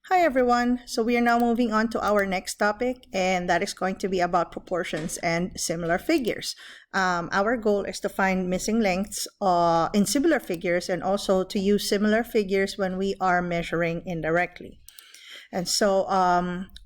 Hi everyone! So we are now moving on to our next topic, and that is going to be about proportions and similar figures. Our goal is to find missing lengths in similar figures and also to use similar figures when we are measuring indirectly. And so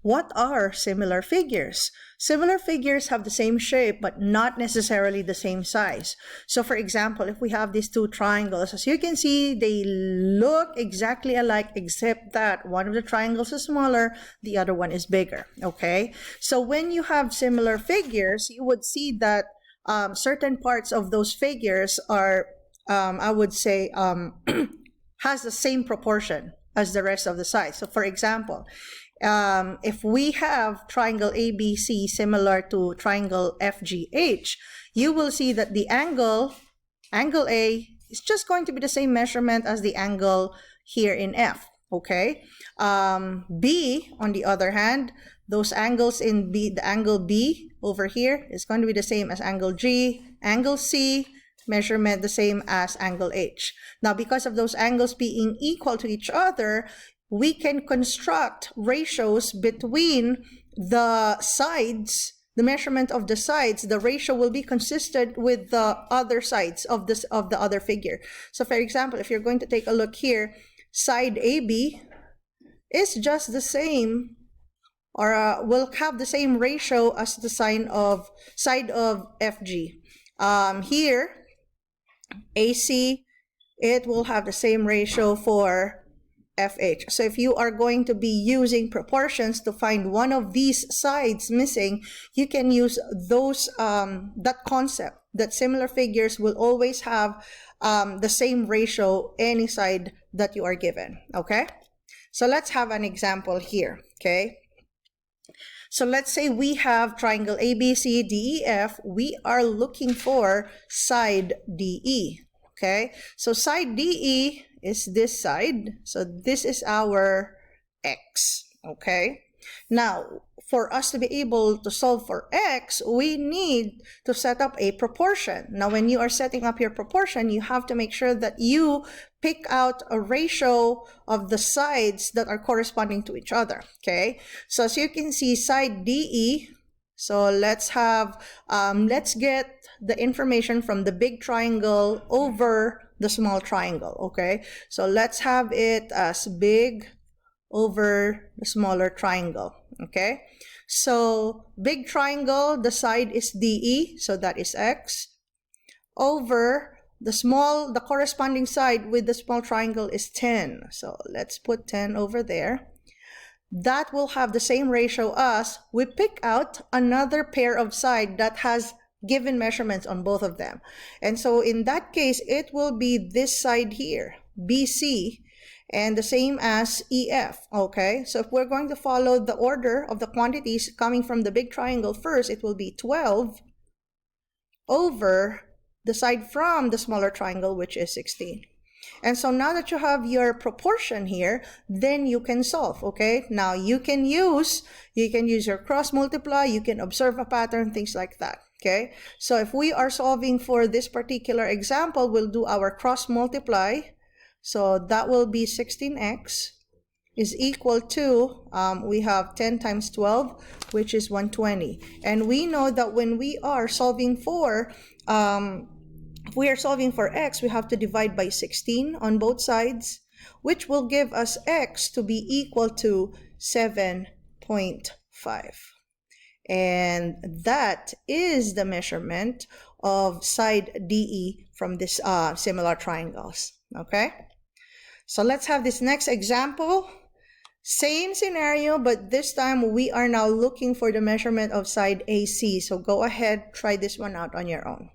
what are similar figures? Similar figures have the same shape but not necessarily the same size. So for example, if we have these two triangles, as you can see, they look exactly alike except that one of the triangles is smaller, the other one is bigger, okay? So when you have similar figures, you would see that certain parts of those figures are, I would say, has the same proportion as the rest of the sides. So for example, if we have triangle ABC similar to triangle FGH, you will see that the angle A is just going to be the same measurement as the angle here in F, okay? B, on the other hand, those angles in B, the angle B over here is going to be the same as angle G, angle C, measurement the same as angle H. Now, because of those angles being equal to each other, we can construct ratios between the sides, the measurement of the sides. The ratio will be consistent with the other sides of the other figure. So for example, if you're going to take a look here, side AB is just the same, or will have the same ratio as the side of FG. Here, AC, it will have the same ratio for FH. So if you are going to be using proportions to find one of these sides missing, you can use those that concept that similar figures will always have the same ratio any side that you are given, okay? So let's have an example here, okay? So let's say we have triangle ABC, DEF. We are looking for side DE, okay? So side DE is this side. So this is our X, okay? Now, for us to be able to solve for X, we need to set up a proportion. Now, when you are setting up your proportion, you have to make sure that you pick out a ratio of the sides that are corresponding to each other, okay? So as you can see, side DE, so let's have, let's get the information from the big triangle over the small triangle, okay? So let's have it as big over the smaller triangle, okay? So big triangle, the side is DE, so that is X, over the corresponding side with the small triangle is 10. So let's put 10 over there. That will have the same ratio as we pick out another pair of side that has given measurements on both of them. And so in that case, it will be this side here, BC, and the same as EF, okay? So if we're going to follow the order of the quantities coming from the big triangle first, it will be 12 over the side from the smaller triangle, which is 16. And so now that you have your proportion here, then you can solve, okay? Now you can use your cross multiply, you can observe a pattern, things like that, okay? So if we are solving for this particular example, we'll do our cross multiply. So that will be 16x is equal to, we have 10 times 12, which is 120. And we know that when we are solving for, if we are solving for x, we have to divide by 16 on both sides, which will give us x to be equal to 7.5. And that is the measurement of side DE from this similar triangles, okay? So let's have this next example. Same scenario, but this time we are now looking for the measurement of side AC. So go ahead, try this one out on your own.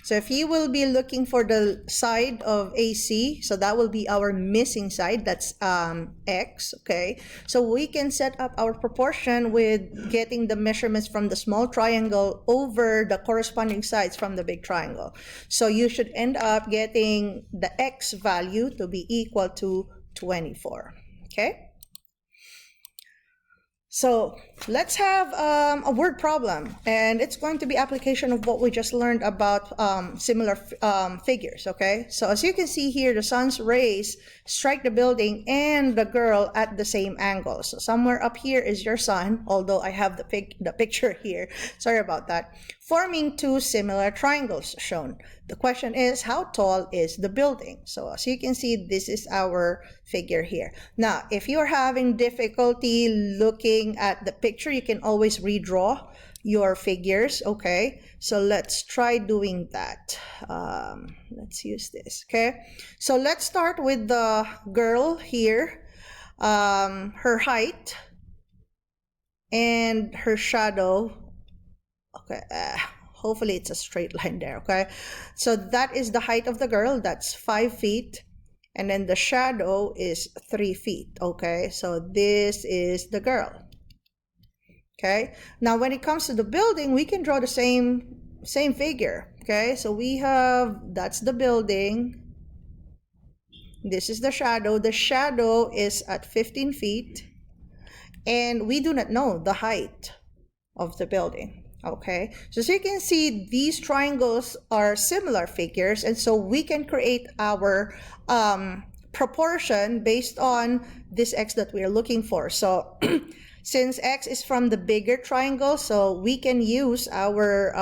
So if you will be looking for the side of AC, so that will be our missing side, that's X, okay? So we can set up our proportion with getting the measurements from the small triangle over the corresponding sides from the big triangle. So you should end up getting the X value to be equal to 24, okay? So let's have a word problem, and it's going to be application of what we just learned about similar figures, okay? So as you can see here, the sun's rays strike the building and the girl at the same angle. So somewhere up here is your sun, although I have the picture here. Sorry about that. Forming two similar triangles shown. The question is, how tall is the building? So as you can see, this is our figure here. Now, if you're having difficulty looking at the picture, you can always redraw your figures, okay? So let's try doing that. Let's use this, okay? So let's start with the girl here, her height and her shadow. Okay, hopefully it's a straight line there, okay? So that is the height of the girl, that's 5 feet. And then the shadow is 3 feet, okay? So this is the girl, okay? Now, when it comes to the building, we can draw the same figure, okay? So we have, that's the building. This is the shadow. The shadow is at 15 feet. And we do not know the height of the building. Okay, so as you can see, these triangles are similar figures, and so we can create our proportion based on this x that we are looking for. So since x is from the bigger triangle, so we can use our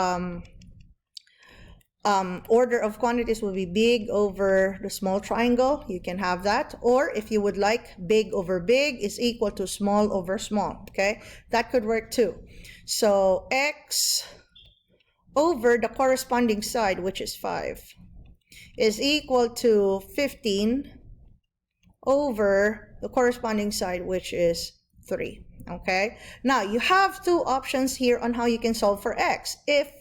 order of quantities will be big over the small triangle. You can have that, or if you would like, big over big is equal to small over small, okay? That could work too. So x over the corresponding side, which is 5, is equal to 15 over the corresponding side, which is 3, okay? Now, you have two options here on how you can solve for x. If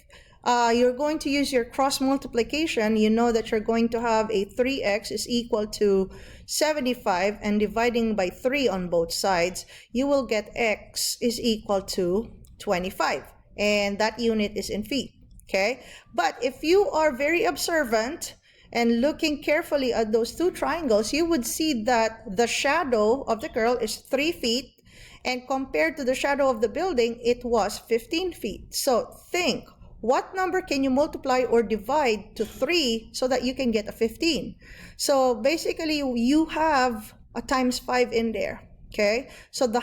you're going to use your cross multiplication, you know that you're going to have a 3x is equal to 75, and dividing by 3 on both sides, you will get x is equal to 25, and that unit is in feet, okay? But if you are very observant and looking carefully at those two triangles, you would see that the shadow of the girl is 3 feet, and compared to the shadow of the building, it was 15 feet. So think, what number can you multiply or divide to 3 so that you can get a 15? So basically, you have a times 5 in there. Okay, so the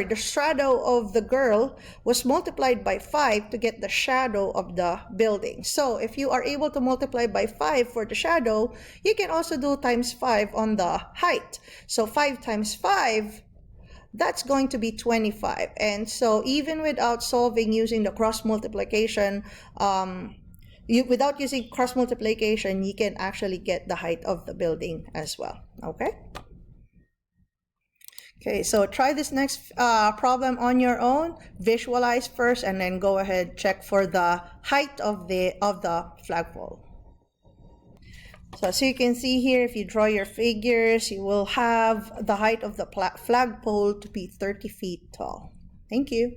the shadow of the girl was multiplied by 5 to get the shadow of the building. So if you are able to multiply by 5 for the shadow, you can also do times 5 on the height. So 5 times 5, that's going to be 25. And so even without solving using the cross multiplication, without using cross multiplication, you can actually get the height of the building as well, okay? Okay, so try this next problem on your own. Visualize first, and then go ahead check for the height of the flagpole. So as you can see here, if you draw your figures, you will have the height of the flagpole to be 30 feet tall. Thank you.